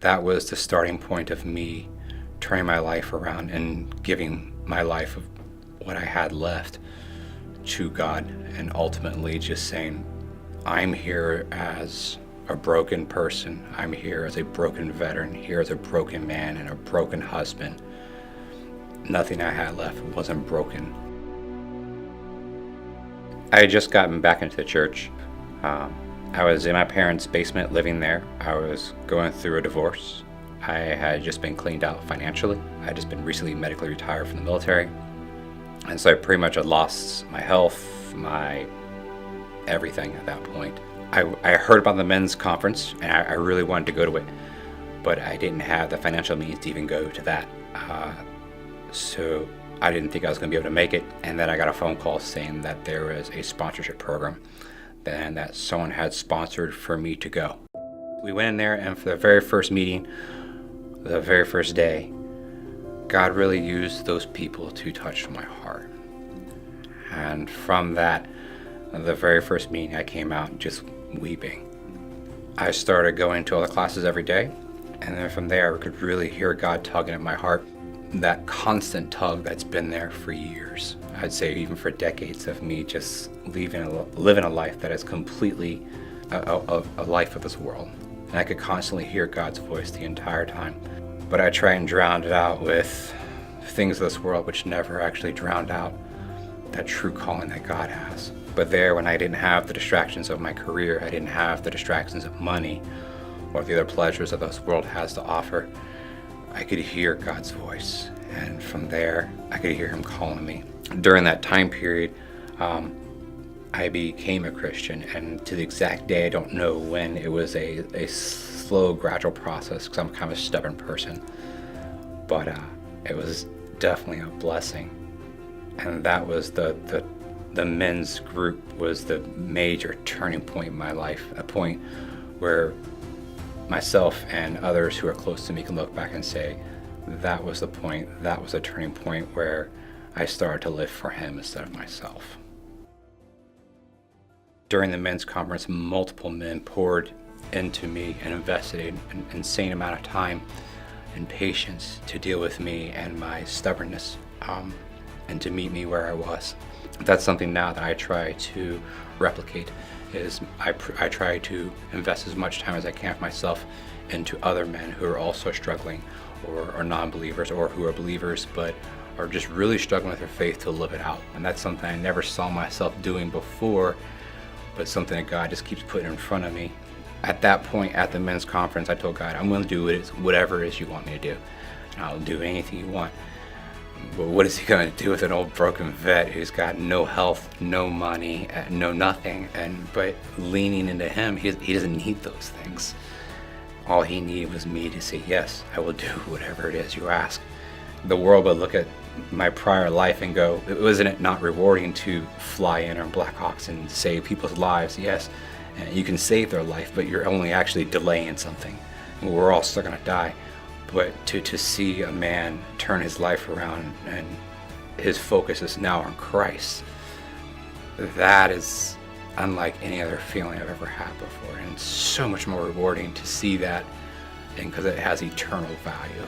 That was the starting point of me turning my life around and giving my life of what I had left to God, and ultimately just saying, I'm here as a broken person. I'm here as a broken veteran, here as a broken man and a broken husband. Nothing I had left wasn't broken. I had just gotten back into the church. I was in my parents' basement living there. I was going through a divorce. I had just been cleaned out financially. I had just been recently medically retired from the military. And so I pretty much had lost my health, my everything at that point. I heard about the men's conference, and I really wanted to go to it, but I didn't have the financial means to even go to that. So I didn't think I was going to be able to make it. And then I got a phone call saying that there was a sponsorship program and that someone had sponsored for me to go. We went in there, and for the very first meeting, the very first day, God really used those people to touch my heart. And from that, the very first meeting, I came out just weeping. I started going to all the classes every day, and then from there, I could really hear God tugging at my heart. That constant tug that's been there for years. I'd say even for decades of me just living a life that is completely a life of this world. And I could constantly hear God's voice the entire time. But I try and drown it out with things of this world which never actually drowned out that true calling that God has. But there, when I didn't have the distractions of my career, I didn't have the distractions of money or the other pleasures that this world has to offer, I could hear God's voice, and from there, I could hear Him calling me. During that time period, I became a Christian, and to the exact day, I don't know when. It was a slow, gradual process, because I'm kind of a stubborn person, but it was definitely a blessing. And that was the men's group was the major turning point in my life, a point where myself and others who are close to me can look back and say, that was the point, that was a turning point where I started to live for Him instead of myself. During the men's conference, multiple men poured into me and invested an insane amount of time and patience to deal with me and my stubbornness, and to meet me where I was. That's something now that I try to replicate. Is I try to invest as much time as I can for myself into other men who are also struggling, or are non-believers, or who are believers but are just really struggling with their faith to live it out. And that's something I never saw myself doing before, but something that God just keeps putting in front of me. At that point, at the men's conference, I told God, I'm willing to do whatever it is you want me to do. And I'll do anything you want. But what is He going to do with an old broken vet who's got no health, no money, no nothing? But leaning into Him, he doesn't need those things. All He needed was me to say, yes, I will do whatever it is you ask. The world would look at my prior life and go, wasn't it not rewarding to fly in on Black Hawks and save people's lives? Yes, you can save their life, but you're only actually delaying something. We're all still going to die. But to see a man turn his life around and his focus is now on Christ, that is unlike any other feeling I've ever had before. And it's so much more rewarding to see that, and because it has eternal value.